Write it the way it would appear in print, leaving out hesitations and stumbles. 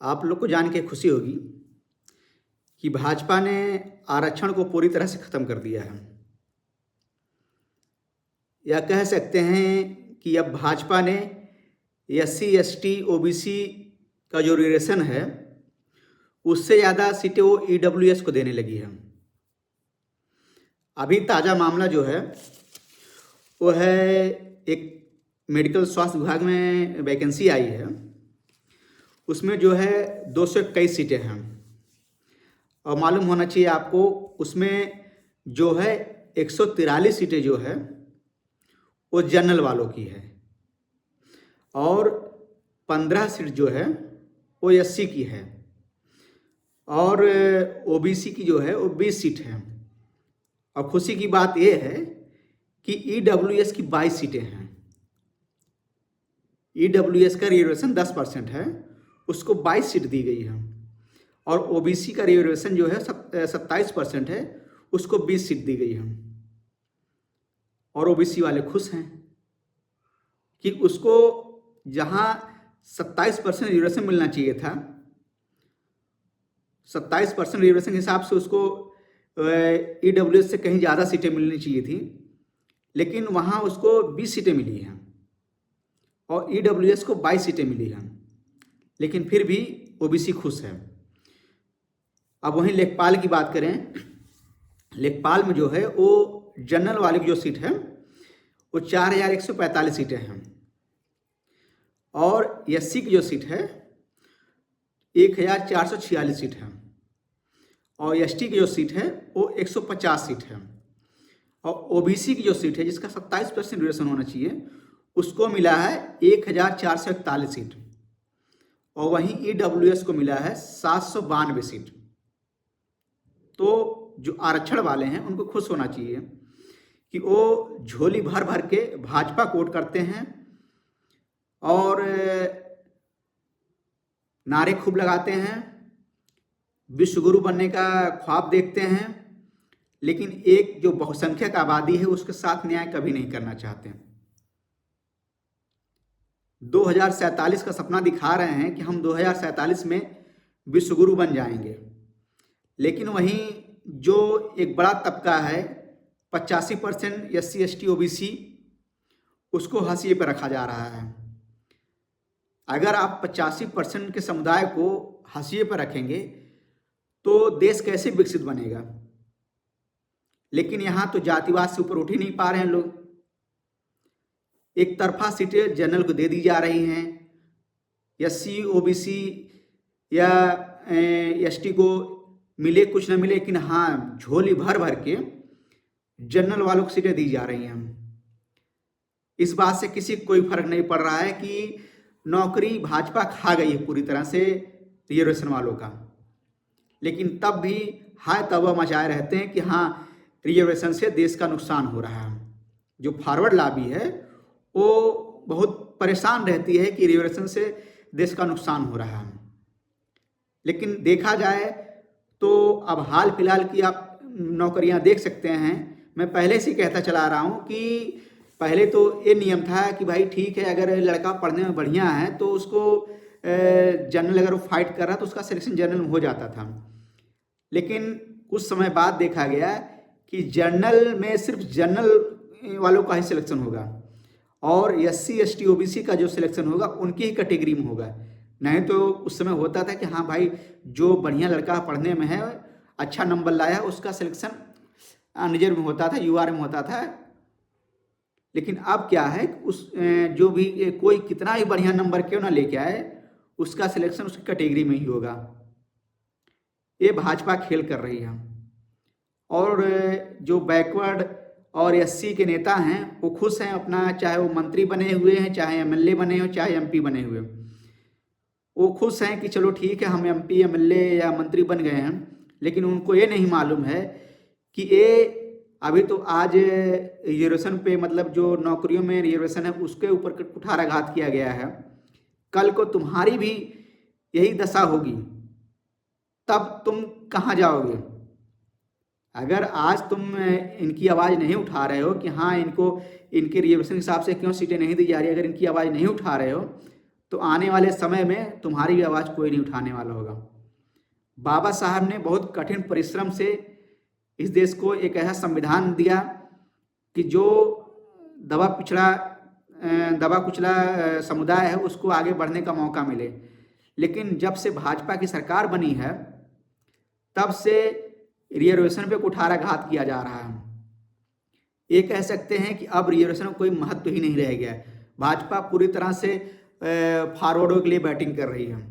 आप लोग को जान के खुशी होगी कि भाजपा ने आरक्षण को पूरी तरह से ख़त्म कर दिया है। या कह सकते हैं कि अब भाजपा ने SC ST OBC का जो रिजर्वेशन है उससे ज़्यादा सीटें वो EWS को देने लगी है। अभी ताज़ा मामला जो है वो है एक मेडिकल स्वास्थ्य विभाग में वैकेंसी आई है, उसमें जो है 221 सीटें हैं और मालूम होना चाहिए आपको उसमें जो है 143 सीटें जो है वो जनरल वालों की है और 15 सीट जो है वो SC की है और OBC की जो है वो 20 सीट है। और खुशी की बात यह है कि EWS की 22 सीटें हैं। EWS का रिजर्वेशन 10% है, उसको 22 सीट दी गई है और OBC का रिजर्वेशन जो है 27% है, उसको 20 सीट दी गई है। और OBC वाले खुश हैं कि उसको जहां 27% रिजर्वेशन मिलना चाहिए था, 27% रिजर्वेशन के हिसाब से उसको EWS से कहीं ज़्यादा सीटें मिलनी चाहिए थी, लेकिन वहाँ उसको 20 सीटें मिली हैं और EWS को 22 सीटें मिली हैं, लेकिन फिर भी OBC खुश है। अब वहीं लेखपाल की बात करें, लेखपाल में जो है वो जनरल वाले की जो सीट है वो 4145 सीटें हैं और SC की जो सीट है 1446 सीट है और ST की जो सीट है वो 150 सीट है और OBC की जो सीट है जिसका 27% रिजर्वेशन होना चाहिए उसको मिला है 1441 सीट और वहीं EWS को मिला है 792 सीट। तो जो आरक्षण वाले हैं उनको खुश होना चाहिए कि वो झोली भर भर के भाजपा को वोट करते हैं और नारे खूब लगाते हैं, विश्वगुरु बनने का ख्वाब देखते हैं, लेकिन एक जो बहुसंख्यक आबादी है उसके साथ न्याय कभी नहीं करना चाहते। 2047 का सपना दिखा रहे हैं कि हम 2047 में विश्वगुरु बन जाएंगे, लेकिन वहीं जो एक बड़ा तबका है 85% SC ST OBC उसको हाशिए पर रखा जा रहा है। अगर आप 85% के समुदाय को हाशिए पर रखेंगे तो देश कैसे विकसित बनेगा। लेकिन यहाँ तो जातिवाद से ऊपर उठ ही नहीं पा रहे हैं लोग। एक तरफा सीटें जनरल को दे दी जा रही हैं, SC OBC या ST को मिले कुछ ना मिले, लेकिन हाँ झोली भर भर के जनरल वालों को सीटें दी जा रही हैं। इस बात से किसी को कोई फर्क नहीं पड़ रहा है कि नौकरी भाजपा खा गई है पूरी तरह से रिजर्वेशन वालों का, लेकिन तब भी हाय तौबा मचाए रहते हैं कि हाँ रिजर्वेशन से देश का नुकसान हो रहा है। जो फॉरवर्ड लॉबी है वो बहुत परेशान रहती है कि रिजर्वेशन से देश का नुकसान हो रहा है। लेकिन देखा जाए तो अब हाल फिलहाल की आप नौकरियां देख सकते हैं। मैं पहले से कहता चला रहा हूं कि पहले तो ये नियम था कि भाई ठीक है, अगर लड़का पढ़ने में बढ़िया है तो उसको जनरल अगर वो फाइट कर रहा तो उसका सिलेक्शन जनरल में हो जाता था। लेकिन कुछ समय बाद देखा गया कि जनरल में सिर्फ जनरल वालों का ही सिलेक्शन होगा और SC ST OBC का जो सिलेक्शन होगा उनकी ही कैटेगरी में होगा। नहीं तो उस समय होता था कि हाँ भाई जो बढ़िया लड़का पढ़ने में है, अच्छा नंबर लाया, उसका सिलेक्शन रिजर्व में होता था, UR में होता था। लेकिन अब क्या है, उस जो भी कोई कितना ही बढ़िया नंबर क्यों ना लेके आए उसका सिलेक्शन उसकी कैटेगरी में ही होगा। ये भाजपा खेल कर रही है और जो बैकवर्ड और SC के नेता हैं वो खुश हैं अपना, चाहे वो मंत्री बने हुए हैं, चाहे MLA बने हो, चाहे MP बने हुए, वो खुश हैं कि चलो ठीक है हम MP MLA या मंत्री बन गए हैं। लेकिन उनको ये नहीं मालूम है कि ये अभी तो आज रिजर्वेशन पे, मतलब जो नौकरियों में रिजर्वेशन है उसके ऊपर कुठाराघात किया गया है। कल को तुम्हारी भी यही दशा होगी, तब तुम कहाँ जाओगे। अगर आज तुम इनकी आवाज़ नहीं उठा रहे हो कि हाँ इनको इनके रिजर्वेशन के हिसाब से क्यों सीटें नहीं दी जा रही, अगर इनकी आवाज़ नहीं उठा रहे हो तो आने वाले समय में तुम्हारी भी आवाज़ कोई नहीं उठाने वाला होगा। बाबा साहब ने बहुत कठिन परिश्रम से इस देश को एक ऐसा संविधान दिया कि जो दबा कुचला समुदाय है उसको आगे बढ़ने का मौका मिले। लेकिन जब से भाजपा की सरकार बनी है तब से रिजर्वेशन पे कुठाराघात किया जा रहा है। ये कह सकते हैं कि अब रिजर्वेशन का कोई महत्व ही नहीं रह गया है। भाजपा पूरी तरह से फॉरवर्डों के लिए बैटिंग कर रही है।